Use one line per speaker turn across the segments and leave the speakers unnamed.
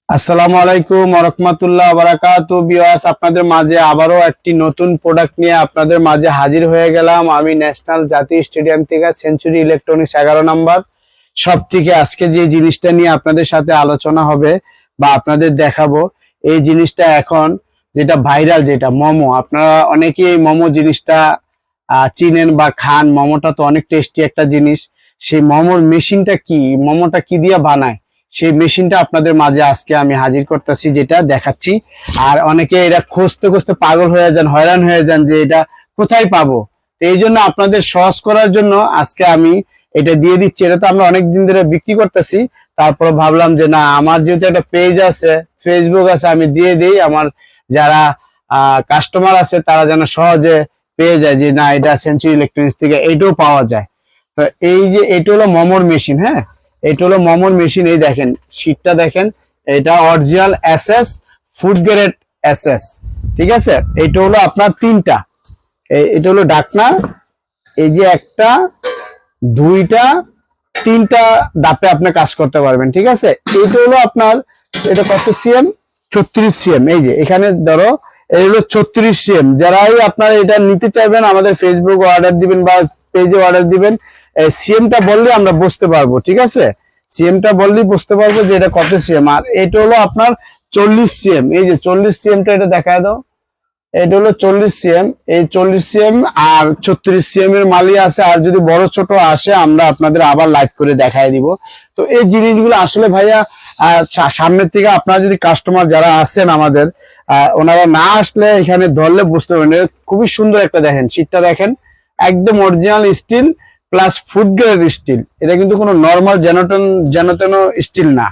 আসসালামু আলাইকুম ওয়া রাহমাতুল্লাহি ওয়া বারাকাতুহু। ভিউয়ার্স, আপনাদের মাঝে আবারও একটি নতুন প্রোডাক্ট নিয়ে আপনাদের মাঝে হাজির হয়ে গেলাম। আমি ন্যাশনাল জাতীয় স্টেডিয়াম থেকে সেঞ্চুরি ইলেকট্রনিক্স 11 নম্বর সব থেকে আজকে যে জিনিসটা নিয়ে আপনাদের সাথে আলোচনা হবে বা আপনাদের দেখাবো, এই জিনিসটা এখন যেটা ভাইরাল, যেটা মোমো। আপনারা অনেকেই এই মোমো জিনিসটা চিনেন বা খান। মোমোটা তো অনেক টেস্টি একটা জিনিস। সেই মোমোর মেশিনটা কি, মোমোটা কি দিয়ে বানায়, সেই মেশিনটা আপনাদের মাঝে আজকে আমি হাজির করতেছি, যেটা দেখাচ্ছি। আর অনেকে এটা খুঁজতে খুঁজতে পাগল হয়ে যান, হয়রান হয়ে যান যে এটা কোথায় পাবো। এই জন্য আপনাদের সহজ করার জন্য আজকে আমি এটা দিয়ে দিচ্ছি। এটা তো আমরা অনেকদিন ধরে বিক্রি করতেছি, তারপর ভাবলাম যে না, আমার যেহেতু একটা পেজ আছে, ফেসবুক আছে, আমি দিয়ে দিই। আমার যারা কাস্টমার আছে তারা যেন সহজে পেয়ে যায় যে না, এটা সেঞ্চুরি ইলেকট্রনিক্স থেকে এইটাও পাওয়া যায়। তো এই যে এটা হলো মোমোর মেশিন। হ্যাঁ, এটা হলো মোমোর মেশিন। এই দেখেন শীটটা দেখেন, এটা original SS, food grade SS. ঠিক আছে, এটা হলো আপনার তিনটা। এটা হলো ডাকনা, এই যে একটা, দুইটা, তিনটা দাপে আপনি কাজ করতে পারবেন। ঠিক আছে, এটা হলো আপনার, এটা কত সিএম? 36 সিএম। এই যে এখানে ধরো, এই হলো 36 সিএম। যারাই আপনারা এটা নিতে চাইবেন আমাদের ফেসবুক অর্ডার দিবেন বা পেজে অর্ডার দিবেন। সিএমটা বললে আমরা বুঝতে পারবো। ঠিক আছে, সিএমটা বললেই বুঝতে পারবো যে এটা কত সিএম। আর এটা হলো আপনার 40 সিএম। এই যে 40 সিএমটা এটা দেখায় দাও। এটা হলো 40 সিএম। এই 40 সিএম আর 36 সিএম এর মালই আছে। আর যদি বড় ছোট আসে আমরা আপনাদের আবার লাইভ করে দেখায় দিব। তো এই জিনিসগুলো আসলে ভাইয়া সামনের থেকে আপনারা যদি কাস্টমার যারা আছেন আমাদের, ওনারা না আসলে এখানে ধরলে বুঝতে পারবেন। খুবই সুন্দর একটা, দেখেন শীটটা দেখেন, একদম original still plus food grade still. এটা কিন্তু কোনো নর্মাল যেন তেন স্টিল না।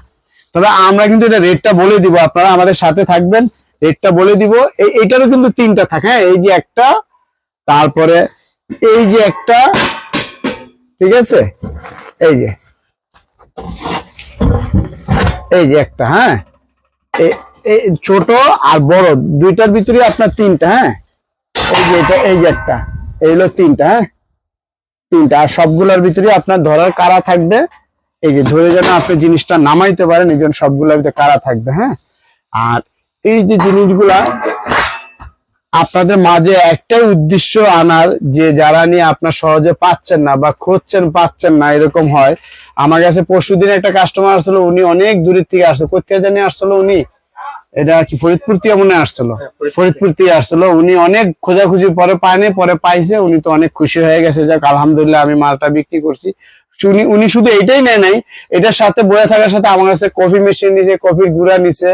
তবে আমরা কিন্তু এটা রেটটা বলে দিব, আপনারা আমাদের সাথে থাকবেন, রেটটা বলে দিব। এইটারও কিন্তু তিনটা থাকে। হ্যাঁ, এই যে একটা, তারপরে এই যে একটা, ঠিক আছে, এই যে একটা। হ্যাঁ, ছোট আর বড় দুইটার ভিতরে আপনার তিনটা। হ্যাঁ, এই যে এটা, এই যে একটা, এই হলো তিনটা। হ্যাঁ, তিনটা। আর সবগুলোর ভিতরে আপনার ধরার কারা থাকবে, এই যে ধরে যেন আপনি জিনিসটা নামাইতে পারেন, এই জন্য সবগুলোর ভিতরে কারা থাকবে। হ্যাঁ, আর এই যে জিনিসগুলা আপনাদের মাঝে একটাই উদ্দেশ্য আনার, যে যারা নিয়ে আপনার সহজে পাচ্ছেন না বা খুঁজছেন পাচ্ছেন না, এরকম হয়। আমার কাছে পরশুদিন একটা কাস্টমার আসলো, উনি অনেক দূরের থেকে আসলো। কোথায় জানি আসলো উনি, এটা কি ফরিদপুর থেকে মনে আসছিল, ফরিদপুর থেকে আসলো। উনি অনেক খোঁজাখুঁজি পরে পায়নি, পরে পাইছে। উনি তো অনেক খুশি হয়ে গেছে, যাক আলহামদুলিল্লাহ আমি মালটা বিক্রি করছি। উনি শুধু এইটাই নেয় নাই, এটার সাথে বয়ে থাকার সাথে আমার কাছে কফি মেশিন নিছে, কফির গুঁড়া নিছে,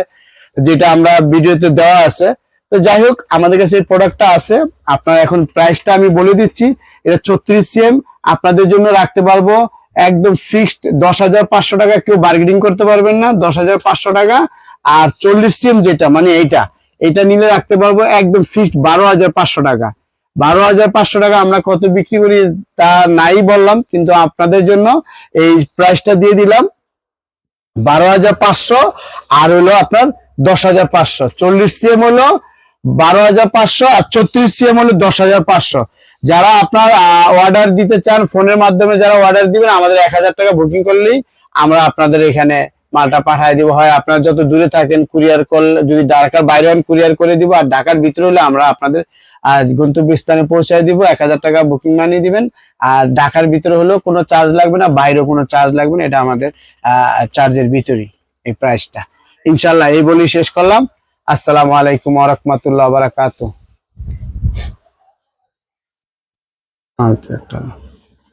যেটা আমরা ভিডিওতে দেওয়া আছে। তো যাই হোক, আমাদের কাছে এই প্রোডাক্টটা আছে। আপনার এখন প্রাইসটা আমি বলে দিচ্ছি। এটা 36 সিএম, আপনাদের জন্য রাখতে পারবো একদম ফিক্সড 10,500 টাকা। কেউ বার্গেনিং করতে পারবেন না, 10,500 টাকা। আর 40 সিএম যেটা, মানে এইটা নিলে রাখতে পারবো একদম ফিক্সড 12,500 টাকা। 12,500 টাকা আমরা কত বিক্রি করি তা নাই বললাম, কিন্তু আপনাদের জন্য এই প্রাইসটা দিয়ে দিলাম 12,500। আর হলো আপনার 10,500। 40 সিএম হলো 12,500 আর 36 সিএম হলো 10,500। যারা আপনার অর্ডার দিতে চান ফোনের মাধ্যমে, যারা অর্ডার দিবেন, আমাদের 1,000 টাকা বুকিং করলেই আমরা আপনাদের এখানে মালটা পাঠিয়ে দিব। হয় আপনারা যত দূরে থাকেন কুরিয়ার করলে, যদি ঢাকার বাইরে হন কুরিয়ার করে দিব, আর ঢাকার ভিতরে হলে আমরা আপনাদের গন্তব্যস্থানে পৌঁছায় দিব। 1,000 টাকা বুকিং মানি দিবেন। আর ঢাকার ভিতরে হলেও কোনো চার্জ লাগবে না, বাইরেও কোনো চার্জ লাগবে না। এটা আমাদের চার্জের ভিতরেই এই প্রাইসটা। ইনশাল্লাহ এই বলি শেষ করলাম। আসসালামু আলাইকুম ওয়া রাহমাতুল্লাহি ওয়া বারাকাতুহু।